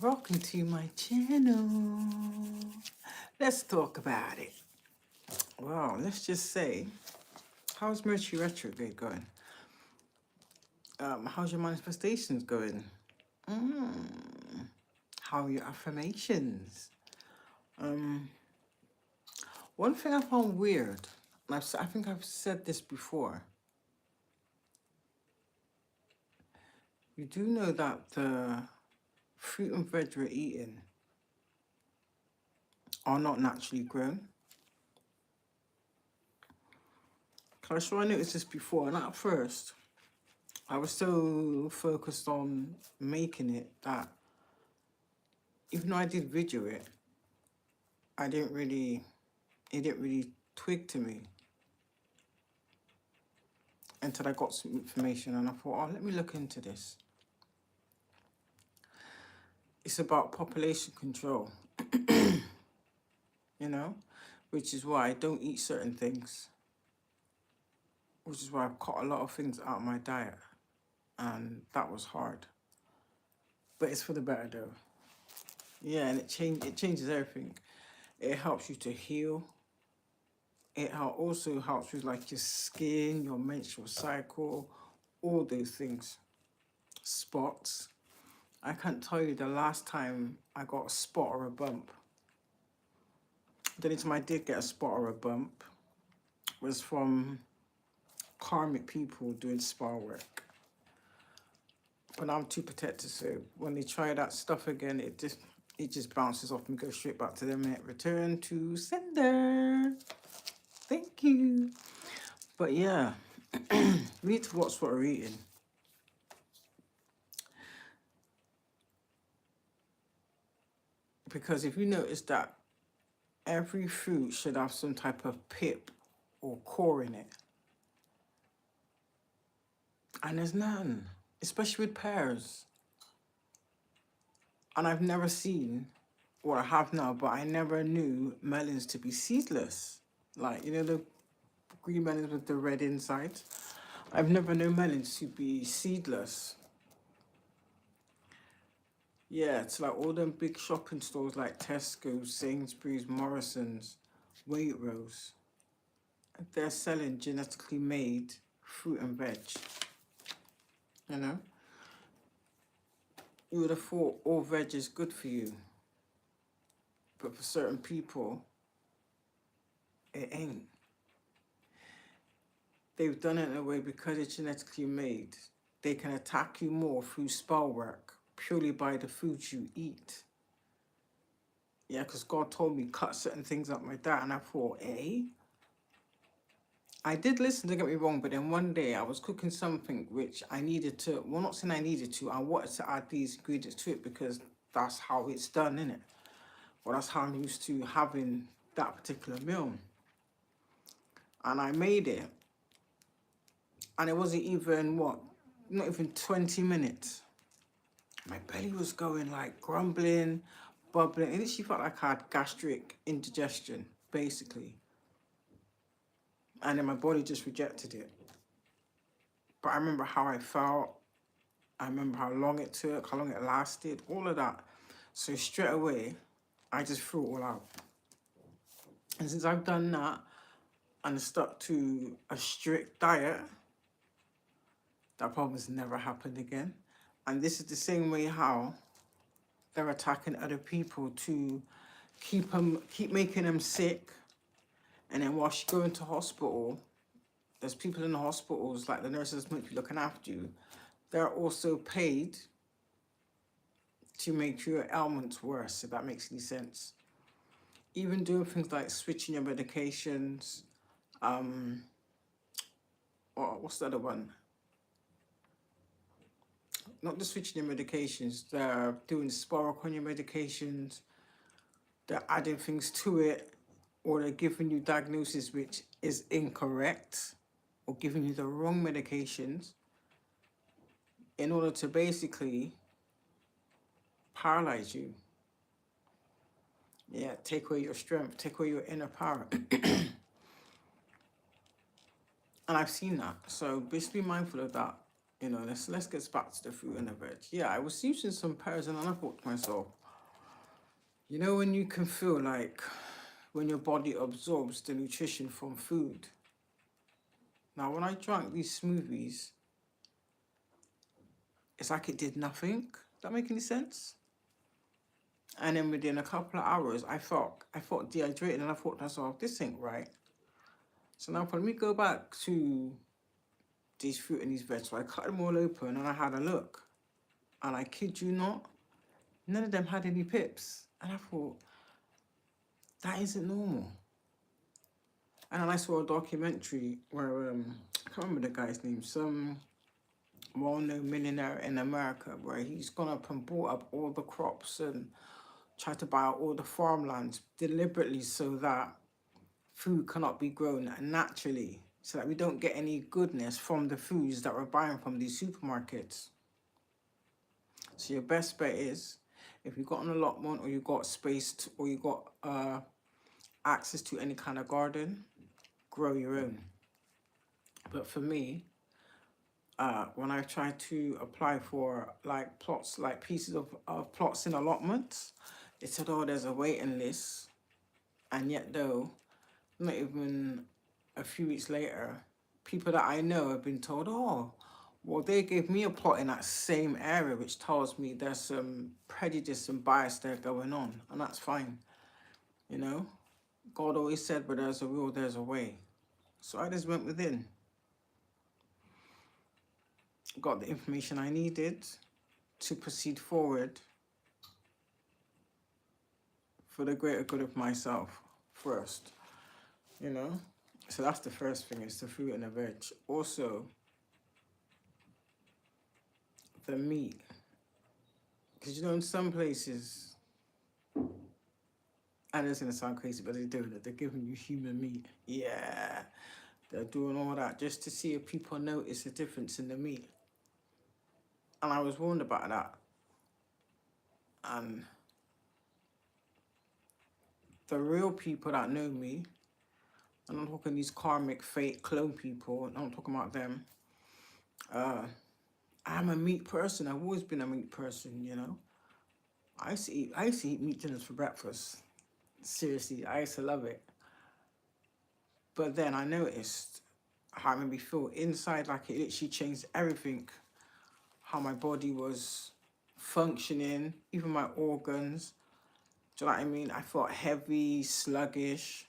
Welcome to my channel. Let's talk about it. Well, let's just say, how's Mercury retrograde going? How's your manifestations going? How are your affirmations? One thing I found weird, and I think I've said this before. You do know that the fruit and veg we're eating are not naturally grown. I'm sure I noticed this before, and at first, I was so focused on making it that even though I did video it, it didn't really twig to me until I got some information and I thought, oh, let me look into this. It's about population control, you know, which is why I don't eat certain things, which is why I've cut a lot of things out of my diet, and that was hard. But it's for the better though. Yeah, and it changes everything. It helps you to heal. It also helps with like your skin, your menstrual cycle, all those things. Spots. I can't tell you the last time I got a spot or a bump. The only time I did get a spot or a bump was from karmic people doing spa work. But I'm too protected, so when they try that stuff again, it just bounces off and goes straight back to them and it return to sender. Thank you. But yeah, we need to watch what we're eating. Because if you notice that every fruit should have some type of pip or core in it. And there's none, especially with pears. And I've never seen, or I have now, but I never knew melons to be seedless. Like, you know, the green melons with the red inside. I've never known melons to be seedless. Yeah, it's like all them big shopping stores like Tesco, Sainsbury's, Morrison's, Waitrose. They're selling genetically made fruit and veg. You know? You would have thought all veg is good for you. But for certain people, it ain't. They've done it in a way because it's genetically made. They can attack you more through spell work purely by the foods you eat. Yeah, because God told me cut certain things up my diet, and I thought, eh? I did listen, don't get me wrong, but then one day I was cooking something which I needed to, well, not saying I needed to, I wanted to add these ingredients to it because that's how it's done, innit? Well, that's how I'm used to having that particular meal. And I made it. And it wasn't even, not even 20 minutes. My belly was going like grumbling, bubbling. It literally felt like I had gastric indigestion, basically. And then my body just rejected it. But I remember how I felt. I remember how long it took, how long it lasted, all of that. So straight away, I just threw it all out. And since I've done that and stuck to a strict diet, that problem has never happened again. And this is the same way how they're attacking other people to keep making them sick. And then while you go into hospital, there's people in the hospitals, like the nurses might be looking after you. They're also paid to make your ailments worse, if that makes any sense. Even doing things like switching your medications, or what's the other one? Not just switching your medications, they're doing spork on your medications, they're adding things to it, or they're giving you diagnosis which is incorrect, or giving you the wrong medications in order to basically paralyze you. Yeah, take away your strength, take away your inner power. And I've seen that. So just be mindful of that. You know, let's get back to the fruit and the veg. Yeah, I was using some pears and I thought to myself, you know, when you can feel like when your body absorbs the nutrition from food. Now, when I drank these smoothies, it's like it did nothing. Does that make any sense? And then within a couple of hours, I felt dehydrated, and I thought to myself, this ain't right. So now let me go back to these fruit and these vegetables. So I cut them all open and I had a look. And I kid you not, none of them had any pips. And I thought, that isn't normal. And then I saw a documentary where, I can't remember the guy's name, some well-known millionaire in America, where he's gone up and bought up all the crops and tried to buy out all the farmlands deliberately so that food cannot be grown naturally, so that we don't get any goodness from the foods that we're buying from these supermarkets. So your best bet is, if you've got an allotment or you've got space to, or you've got access to any kind of garden, grow your own. But for me, when I tried to apply for like plots, like pieces of plots in allotments, they said, oh, there's a waiting list. And yet though, not even a few weeks later, people that I know have been told, oh, well, they gave me a plot in that same area, which tells me there's some prejudice and bias there going on. And that's fine, you know? God always said, where there's a will, there's a way. So I just went within. Got the information I needed to proceed forward for the greater good of myself first, you know? So that's the first thing, is the fruit and the veg. Also, the meat. Because, you know, in some places, and it's going to sound crazy, but they're doing it. They're giving you human meat. Yeah. They're doing all that just to see if people notice the difference in the meat. And I was warned about that. And the real people that know me, and I'm talking these karmic, fake, clone people, I'm talking about them. I'm a meat person. I've always been a meat person, you know. I used to eat meat dinners for breakfast. Seriously, I used to love it. But then I noticed how it made me feel inside, like it literally changed everything. How my body was functioning, even my organs. Do you know what I mean? I felt heavy, sluggish.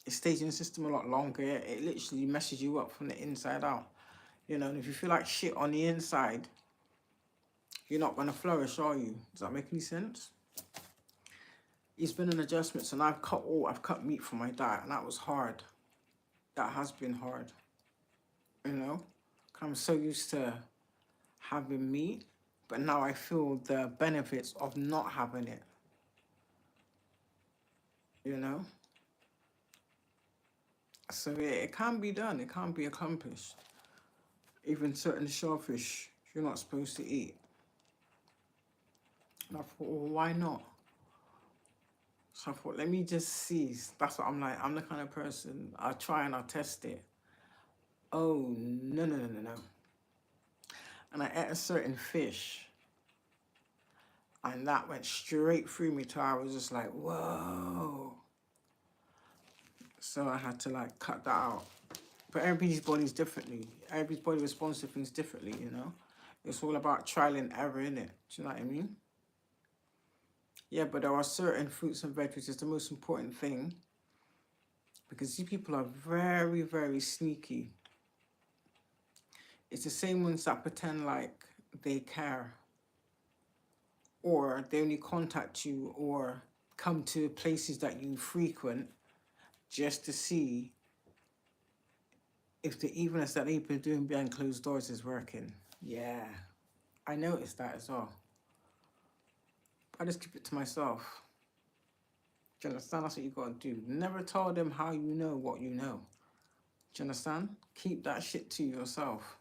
It stays in the system a lot longer. It literally messes you up from the inside out. You know, and if you feel like shit on the inside, you're not going to flourish, are you? Does that make any sense? It's been an adjustment, and I've cut meat from my diet, and that was hard. That has been hard, you know? I'm so used to having meat, but now I feel the benefits of not having it, you know? So it can be done, it can be accomplished. Even certain shellfish you're not supposed to eat. And I thought, well, why not? So I thought, let me just see. That's what I'm like. I'm the kind of person, I'll try and I'll test it. Oh, no. And I ate a certain fish, and that went straight through me till I was just like, whoa. So I had to like cut that out. But everybody's body's differently. Everybody's body responds to things differently, you know? It's all about trial and error, innit? Do you know what I mean? Yeah, but there are certain fruits and veg, which is the most important thing. Because these people are very, very sneaky. It's the same ones that pretend like they care. Or they only contact you or come to places that you frequent just to see if the evilness that they've been doing behind closed doors is working. Yeah, I noticed that as well. I just keep it to myself. Do you understand? That's what you gotta do. Never tell them how you know what you know. Do you understand? Keep that shit to yourself.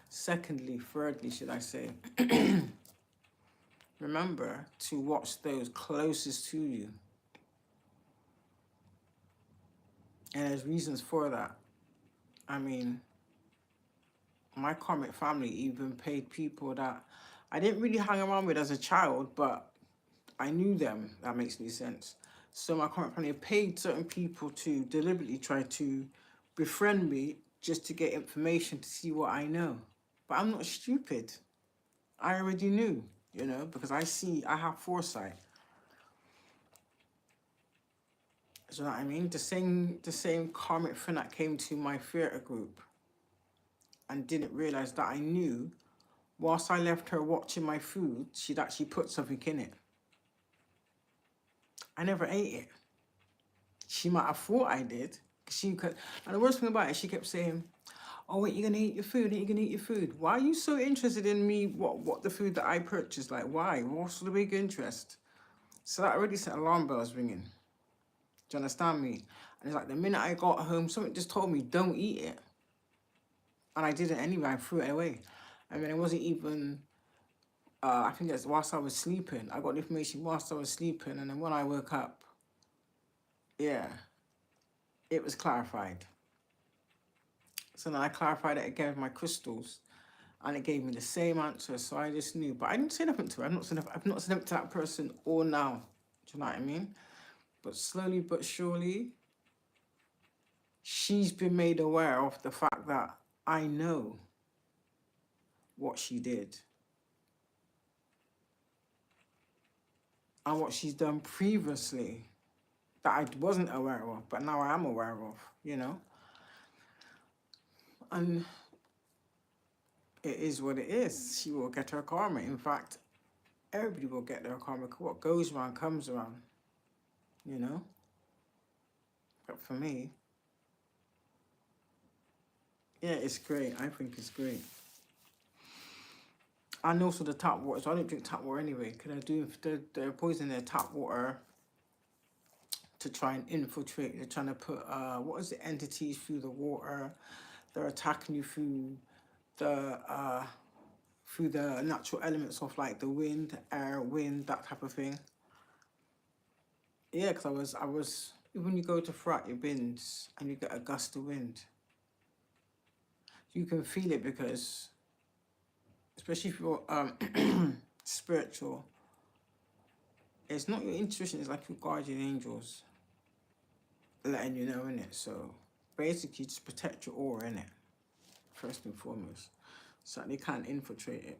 Thirdly, should I say, remember to watch those closest to you. And there's reasons for that. I mean, my karmic family even paid people that I didn't really hang around with as a child, but I knew them. That makes any sense. So my karmic family paid certain people to deliberately try to befriend me just to get information to see what I know. But I'm not stupid. I already knew, because I have foresight. Do you know what I mean? The same karmic friend that came to my theatre group and didn't realize that I knew, whilst I left her watching my food, she'd actually put something in it. I never ate it. She might have thought I did. And the worst thing about it, she kept saying, "Oh, wait, you're gonna eat your food? You're gonna eat your food? Why are you so interested in me? What the food that I purchased? Like, why? What's the big interest?" So that already set alarm bells ringing. Do you understand me? And it's like the minute I got home, something just told me, "Don't eat it," and I didn't anyway. I threw it away. I mean, it wasn't even. I think it's whilst I was sleeping. I got the information whilst I was sleeping, and then when I woke up, yeah, it was clarified. So then I clarified it again with my crystals, and it gave me the same answer. So I just knew, but I didn't say nothing to her. I've not said nothing to that person or now. Do you know what I mean? But slowly but surely, she's been made aware of the fact that I know what she did and what she's done previously that I wasn't aware of, but now I am aware of. And it is what it is. She will get her karma. In fact, everybody will get their karma. What goes around comes around, you know? But for me, yeah, it's great. I think it's great. And also the tap water. So I don't drink tap water anyway. Because they're poisoning their tap water to try and infiltrate. They're trying to put, entities through the water. They're attacking you through the natural elements of like the wind, air, wind, that type of thing. Yeah, because I was, when you go to throw out your bins and you get a gust of wind, you can feel it because, especially if you're spiritual, it's not your intuition, it's like your guardian angels letting you know, innit? So basically just protect your aura, innit? First and foremost. So that they can't infiltrate it.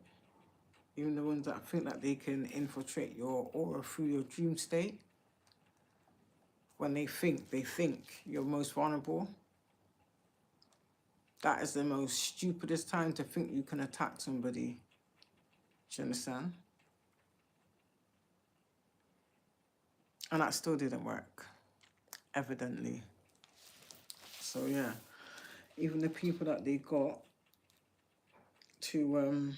Even the ones that think that they can infiltrate your aura through your dream state, when they think you're most vulnerable, that is the most stupidest time to think you can attack somebody. Do you understand? And that still didn't work, evidently. So yeah, even the people that they got to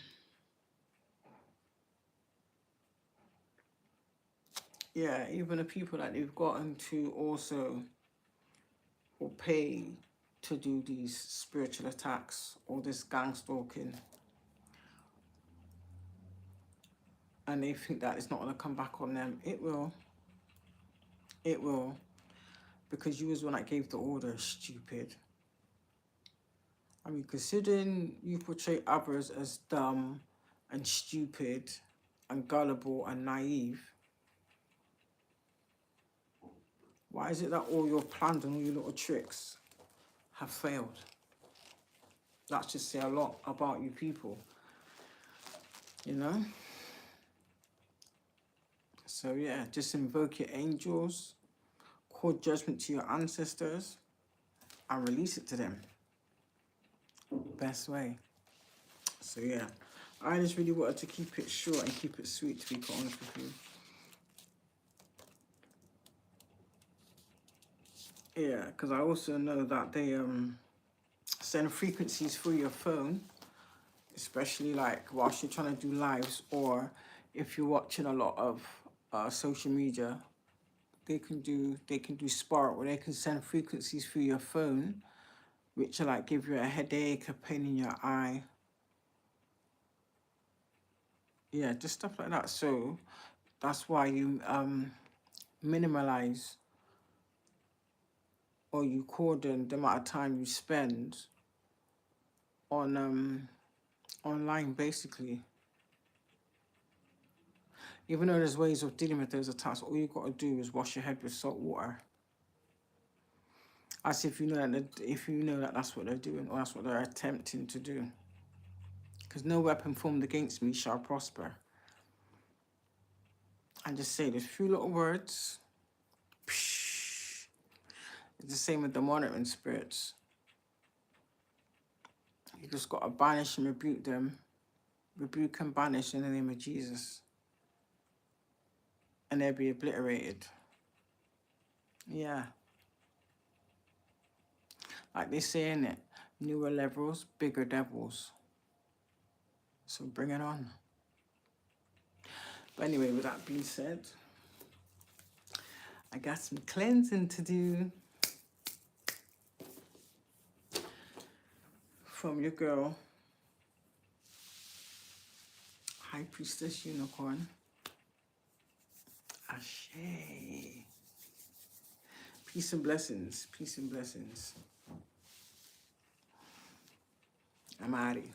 even the people that they've gotten to also will pay to do these spiritual attacks or this gang stalking, and they think that it's not going to come back on them. It will, because you was the one that gave the order, stupid. I mean, considering you portray others as dumb and stupid and gullible and naive, why is it that all your plans and all your little tricks have failed? That's just say a lot about you people, you know? So yeah, just invoke your angels, call judgment to your ancestors, and release it to them. Best way. So yeah, I just really wanted to keep it short and keep it sweet, to be quite honest with you. Yeah, because I also know that they send frequencies through your phone, especially like whilst you're trying to do lives, or if you're watching a lot of social media. They can do spark, where they can send frequencies through your phone, which are like give you a headache, a pain in your eye. Yeah, just stuff like that. So that's why you minimalize, or you cordon the amount of time you spend on online, basically. Even though there's ways of dealing with those attacks, all you got to do is wash your head with salt water. As if you know that that's what they're doing, or that's what they're attempting to do. Because no weapon formed against me shall prosper. And just say these few little words. It's the same with the monitoring spirits. You just got to banish and rebuke them. Rebuke and banish in the name of Jesus. And they'll be obliterated. Yeah. Like they say in it, newer levels, bigger devils. So bring it on. But anyway, with that being said, I got some cleansing to do from your girl, High Priestess Unicorn. Ashe. Peace and blessings. Peace and blessings. I'm outie.